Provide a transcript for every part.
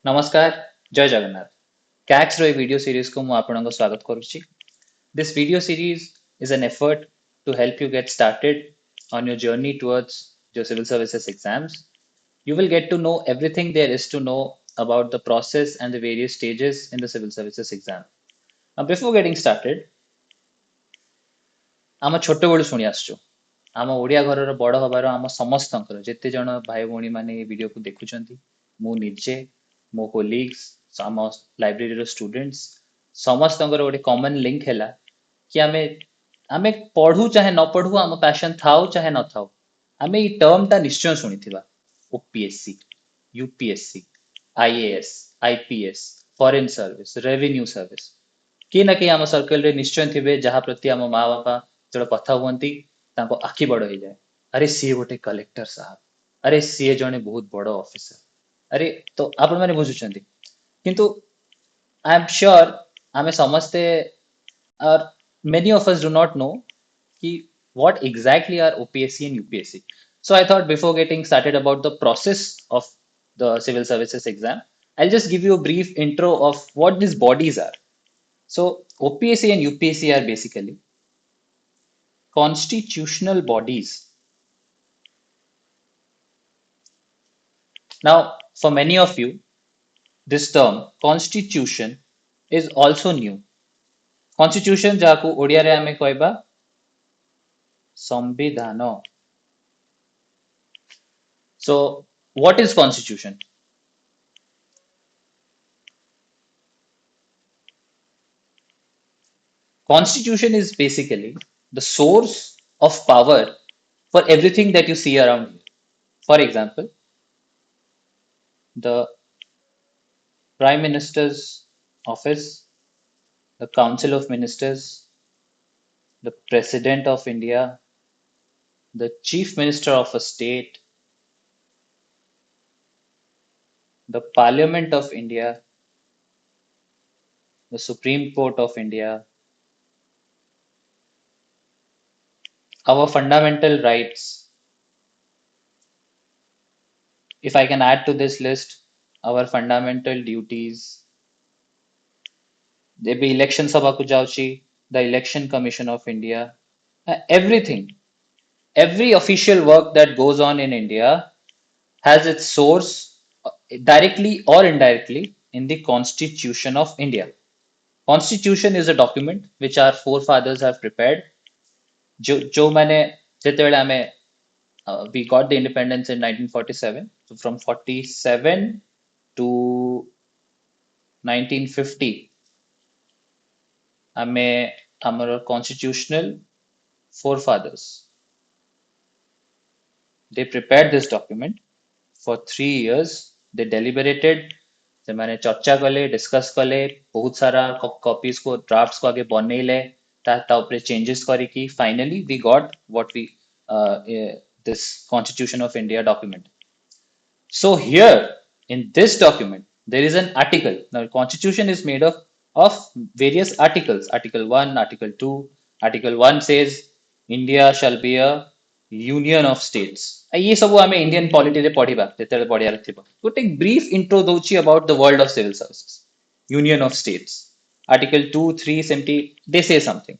नमस्कार जय जगन्नाथ कैक्स रो video series को मु आपनको स्वागत करुच्ची This video series is an effort to help you get started on your journey towards your civil services exams. You will get to know everything there is to know about the process and the various stages in the civil services exam. Now before getting started, आम छोट बेलू शुणी आसचु आम ओडिया घरर बड़ हबार आम समस्तंकर जेते जण भाई भौणी माने ए वीडियो को देखुचंती मु निजे मो कोलीग्स आम लाइब्रेरी रो स्टूडेंट्स समस्तंकर गोटे कॉमन लिंक हैला कि आमे आमे पढ़ू चाहे न पढ़ू आम पैशन थाउ चाहे न थाउ आमे ई टर्म ता निश्चय सुनिथिबा OPSC UPSC IAS IPS foreign service revenue service कि ना कि आम सर्कल रे निश्चय थिबे जहा प्रति आम माँ बापा जो कथा हुअंती तांको आखि बड़ हो जाए अरे सी गोटे कलेक्टर साहब अरे सी जने बहुत बड़ ऑफिसर अरे तो आपण माने बुझुचंती किंतु आई एम श्योर आमे समस्ते और many of us do not know ki what exactly are OPSC and UPSC. So I thought before getting started about the process of the civil services exam, I'll just give you a brief intro of what these bodies are. So OPSC and UPSC are basically constitutional bodies. Now, for many of you, this term constitution is also new. Constitution jaku Odia रे आमे कहबा संविधान. So, what is constitution? Constitution is basically the source of power for everything that you see around you. For example, the Prime Minister's office, the Council of Ministers, the President of India, the Chief Minister of a state, the Parliament of India, the Supreme Court of India, our fundamental rights. If I can add to this list, our fundamental duties. There be election sabha ku jauchi, the Election Commission of India, everything. Every official work that goes on in India has its source directly or indirectly in the Constitution of India. Constitution is a document which our forefathers have prepared. जो मैंने जिते वेले हमें we got the independence in 1947. So from 47 to 1950, हमें हमारे constitutional forefathers they prepared this document for 3 years. They deliberated. ସେମାନେ ଚର୍ଚ୍ଚା କଲେ डिस्कस कले बहुत सारा कॉपीज को ड्राफ्ट्स को आगे बनेले ता ऊपर चेंजेस करिकी finally we got what we this Constitution of India document. So here in this document there is an article. Now Constitution is made of various articles. Article 1, Article 2. Article 1 says India shall be a union of states. ये सब आमे Indian polity रे पढ़िबा जेतेले पढ़ियार थिबा गोटे brief intro दउची about the world of civil services union of states article 2 3 सेमटी they say something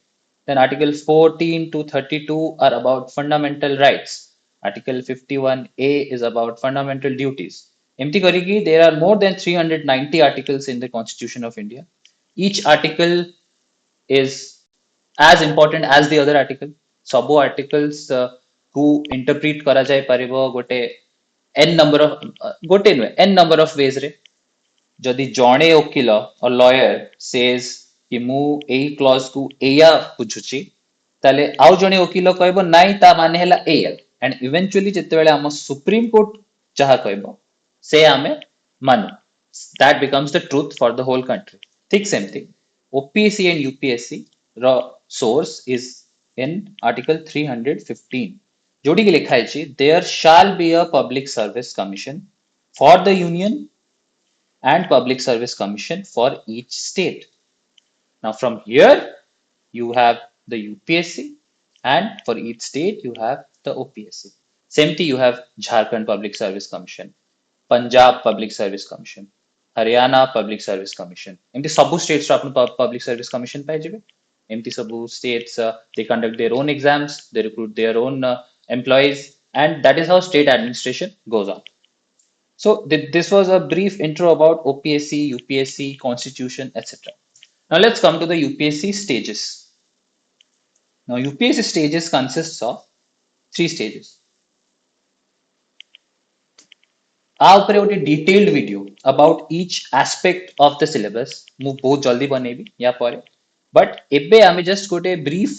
then article 14 to 32 are about fundamental rights article 51a is about fundamental duties एमती करिकी there are more than 390 articles in the Constitution of India. Each article is as important as the other article. सब articles who interpret करा जाय परिबो गोटे n number of गोटे नुए n number of ways रे जदि जणे वकील और लॉयर सेज कि मु एई क्लॉज को एया बुझुची ताले आउ जणे वकील कहबो नाइ ता माने हला एया एंड इवेंचुअली जते बेले हम सुप्रीम कोर्ट चाहा कहबो से आमे मानु that becomes the truth for the whole country. ठीक same thing. OPSC and UPSC raw source is in article 315. जोड़ी की लिखा है there shall be a public service commission for the union and public service commission for each state. Now from here you have the UPSC and for each state you have the OPSC. Same thing you have Jharkhand Public Service Commission, Punjab Public Service Commission, Haryana public service commission एमती सब states रो आपण public service commission पाइ जेबे एमती सब states they conduct their own exams, they recruit their own employees, and that is how state administration goes on. So this was a brief intro about OPSC, UPSC, constitution, etc. Now let's come to the UPSC stages. Now UPSC stages consists of three stages. आ उपरे गोटे detailed video about each aspect of the syllabus मु बहुत जल्दी बनेबी या परे but एबे आमे just गोटे ब्रीफ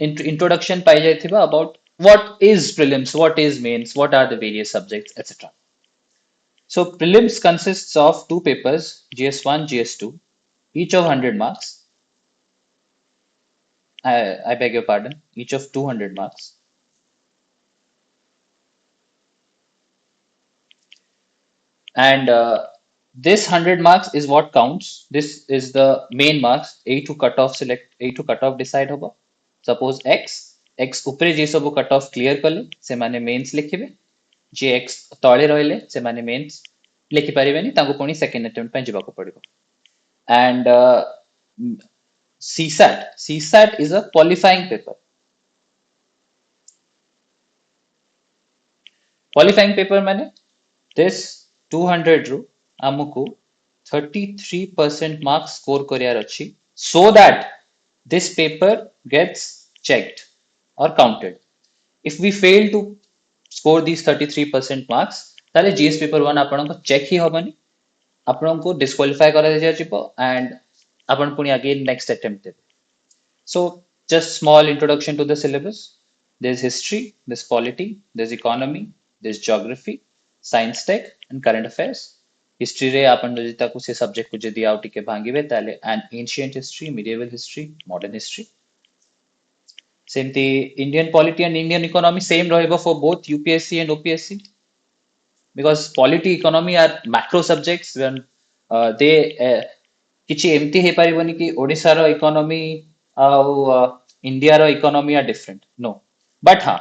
introduction पाई जाइथिबा about what is prelims, what is mains, what are the various subjects, etc. So prelims consists of two papers, GS1, GS2, each of 100 marks. I beg your pardon, each of 200 marks. And this 100 marks is what counts. This is the main marks. A to cut off select, A to cut off decide hoba. Suppose X upre जे सब cut off clear कले से माने mains लिखिबे जे X तळे रहिले से माने mains लिखि परिबेनी तांको पुणी second attempt ପାଇଁ ଯିବାକୁ ପଡିବ. And CSAT is a qualifying paper. Qualifying paper माने this 200 ରୁ ଆମକୁ 33% marks score କରିବାର ଅଛି so that this paper gets checked or counted. If we fail to score these 33% marks ताले GS paper 1 आपनको check ही होबनी आपनको disqualify करा दिया and आपण पुणी again next attempt देबे. So just small introduction to the syllabus. There's history, there's polity, there's economy, there's geography, science tech, and current affairs. History रे आपण जदि ताकू से subject को जदि आउ टिके भांगिबे ताले an ancient history, medieval history, modern history. Same the Indian polity and Indian economy same ରହିବ for both UPSC and OPSC because polity economy are macro subjects when they କିଛି ଏମିତି ହେଇପାରିବନି କି ଓଡ଼ିଶାର ଇକୋନୋମି ଆଉ ଇଣ୍ଡିଆର economy are different. No. But ହଁ,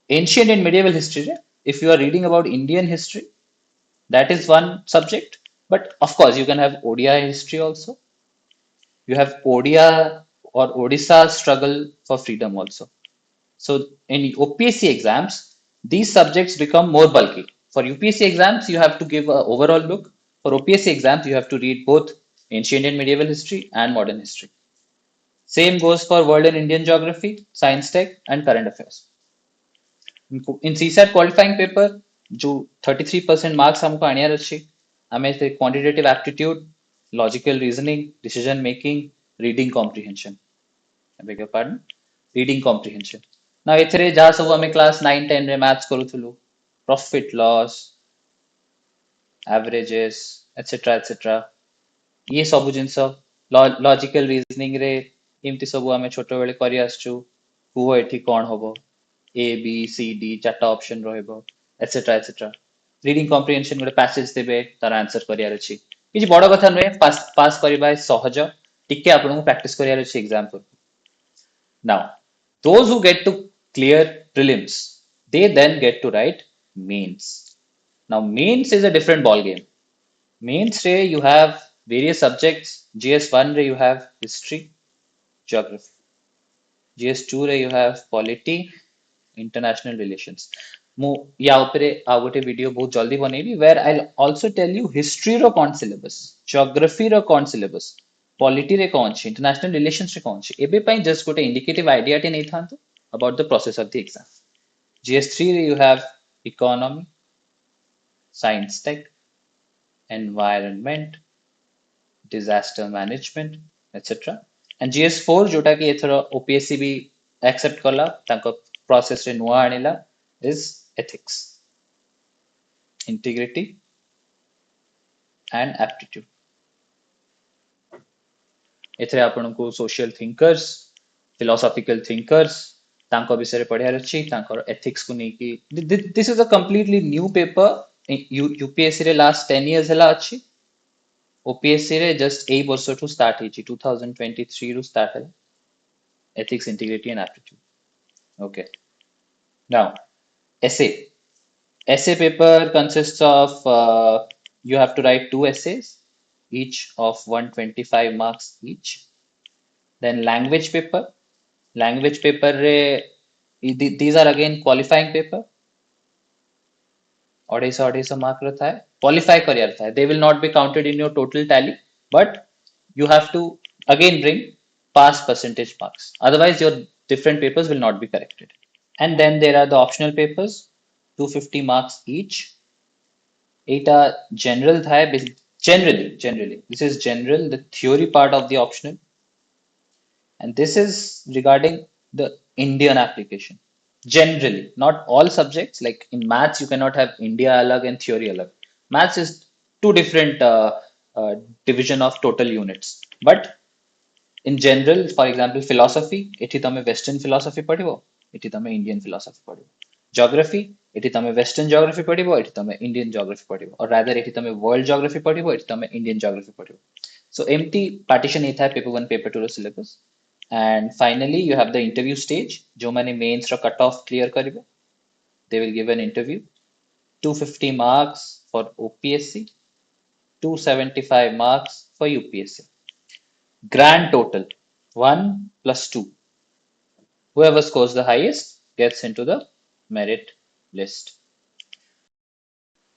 ancient and medieval history ରେ if you are reading about Indian history, that is one subject. But of course, you can have ODI history also. You have Odia or Odisha struggle for freedom also. So in OPSC exams, these subjects become more bulky. For UPSC exams, you have to give an overall look. For OPSC exams, you have to read both ancient and medieval history and modern history. Same goes for world and Indian geography, science tech, and current affairs. In CSAT qualifying paper, जो 33% marks हमको आनियार अच्छी, हमें से quantitative aptitude, logical reasoning, decision making, reading comprehension. I beg your pardon? Reading comprehension. Now एथरे जहाँ सब हमें class 9, 10 रे maths करूथुलु, profit loss, averages, etc. ये सब जिनस लॉजिकल रीजनिंग रे एमती सब आमे छोट बेले करि आछू कुहो एठी कोन होबो ए बी सी डी चारटा ऑप्शन रहबो एटसेट्रा रीडिंग कॉम्प्रिहेंशन गोटे पैसेज देबे तार आंसर करियार अछि किछि बड़ कथा नय पास करबा सहज टिके आपन प्रैक्टिस करियार अछि एग्जाम पर. Now those who get to clear prelims they then get to write mains. Now mains is a different ball game. Mains रे you have various subjects. GS1 रे you have history, geography. GS2 रे you have polity, international relations. मु या उपरे आ गोटे video बहुत जल्दी बनेबी where I'll also tell you history row cone syllabus, geography row cone syllabus, polity रे कोन छै, international relations रे कोन छै. एबे पई just गोटे indicative idea टे नै थांतो about the process of the exam. GS3 रे you have economy, science tech, environment, disaster management, etc. And GS4 जोटा कि एथरो OPSC भी accept कला तांको process रे नुआ आनिला is ethics, integrity and aptitude. एथरे आपन को social thinkers, philosophical thinkers तांको विषय रे पढियार अछि तांको ethics को नै कि this is a completely new paper. UPSC रे last 10 years हला अछि. OPSC रे just एई वर्ष टू स्टार्ट हेची 2023 रू स्टार्ट है ethics, integrity and aptitude. Okay. Now essay paper consists of you have to write two essays, each of 125 marks each. Then language paper these are again qualifying paper, 250 mark ର ଥାଏ, qualify କରିବାର ଥାଏ. They will not be counted in your total tally, but you have to again bring pass percentage marks. Otherwise, your different papers will not be corrected. And then there are the optional papers, 250 marks each. Eta general ଥାଏ, generally. This is general, the theory part of the optional. And this is regarding the Indian application. Generally, not all subjects, like in maths, you cannot have India alag and theory alag. Maths is two different uh, division of total units. But in general, for example, philosophy, ଏଠି ତମେ western philosophy ପଢିବ, ଏଠି ତମେ Indian philosophy ପଢିବ. Geography, ଏଠି ତମେ western geography ପଢିବ, ଏଠି ତମେ Indian geography ପଢିବ. Or rather, ଏଠି ତମେ world geography ପଢିବ, ଏଠି ତମେ Indian geography ପଢିବ. So ଏମିତି partition ହେଇଥାଏ paper 1 paper 2 ର syllabus. And finally, you have the interview stage. ଯୋଉମାନେ mains ର cut off clear କରିବେ, they will give an interview. 250 marks for OPSC, 275 marks for UPSC. Grand total 1 plus 2. Whoever scores the highest gets into the merit list.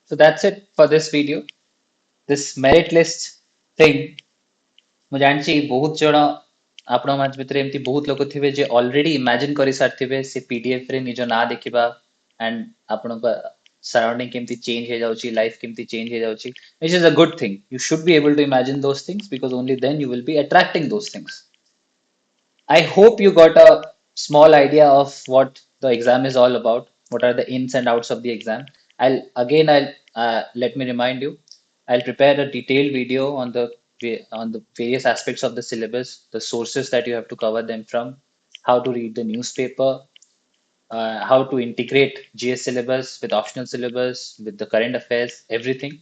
So that's it for this video. This merit list thing, ମୁଁ ଜାଣିଛି ବହୁତ ଜଣ ଆପଣଙ୍କ ମାନଙ୍କ ଭିତରେ ଏମିତି ବହୁତ ଲୋକ ଥିବେ ଯେ ଅଲରେଡି ଇମାଜିନ କରି ସାରିଥିବେ ସେ ପିଡିଏଫ ରେ ନିଜ ନାଁ ଦେଖିବା and ଆପଣଙ୍କ ସରାଉଣ୍ଡିଂ କେମିତି ଚେଞ୍ଜ ହେଇଯାଉଛି, ଲାଇଫ କେମିତି ଚେଞ୍ଜ ହେଇଯାଉଛି, which is a good thing. You should be able to imagine those things because only then you will be attracting those things. I hope you got a small idea of what the exam is all about. What are the ins and outs of the exam? I'll let me remind you. I'll prepare a detailed video on the various aspects of the syllabus, the sources that you have to cover them from, how to read the newspaper, how to integrate GS syllabus with optional syllabus, with the current affairs, everything.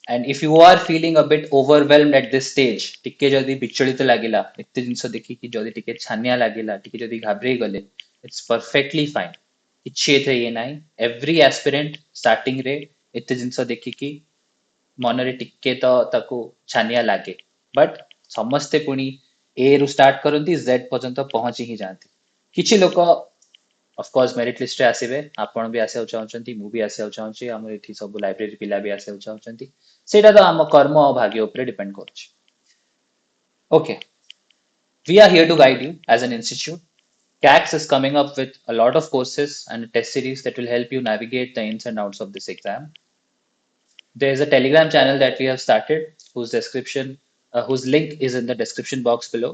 And if you are feeling a bit overwhelmed at this stage, ଟିକେ ଯଦି ବିଚଳିତ ଲାଗିଲା, ଏତେ ଜିନିଷ ଦେଖିକି ଯଦି ଟିକେ ଛାନିଆ ଲାଗିଲା, ଟିକେ ଯଦି ଘାବରେଇ ଗଲେ, it's perfectly fine. କିଛି ଏଥିରେ ଇଏ ନାହିଁ. Every aspirant starting ରେ ଏତେ ଜିନିଷ ଦେଖିକି ମନରେ ଟିକେ ତ ତାକୁ ଛାନିଆ ଲାଗେ. But ସମସ୍ତେ ପୁଣି A ରୁ start କରନ୍ତି Z ପର୍ଯ୍ୟନ୍ତ ପହଞ୍ଚି ହିଁ ଯାଆନ୍ତି. କିଛି ଲୋକ of course merit list ରେ ଆସିବେ, ଆପଣ ବି ଆସିବାକୁ ଚାହୁଁଛନ୍ତି, ମୁଁ ବି ଆସିବାକୁ ଚାହୁଁଛି, ଆମର ଏଠି ସବୁ ଲାଇବ୍ରେରୀ ପିଲା ବି ଆସିବାକୁ ଚାହୁଁଛନ୍ତି. ସେଇଟା ତ ଆମ କର୍ମ ଆଉ ଭାଗ୍ୟ ଉପରେ ଡିପେଣ୍ଡ କରୁଛି. Okay, we are here to guide you as an institute. KACS is coming up with a lot of courses and a test series that will help you navigate the ins and outs of this exam. There is a Telegram channel that we have started whose link is in the description box below.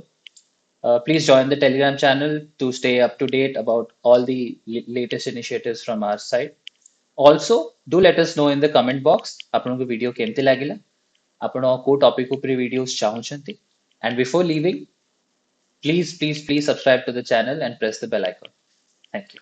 Please join the Telegram channel to stay up to date about all the latest initiatives from our side. Also, do let us know in the comment box ଆପଣଙ୍କୁ video କେମିତି ଲାଗିଲା, ଆପଣ କୋଉ topic ଉପରେ videos ଚାହୁଁଛନ୍ତି. And before leaving, please subscribe to the channel and press the bell icon. Thank you.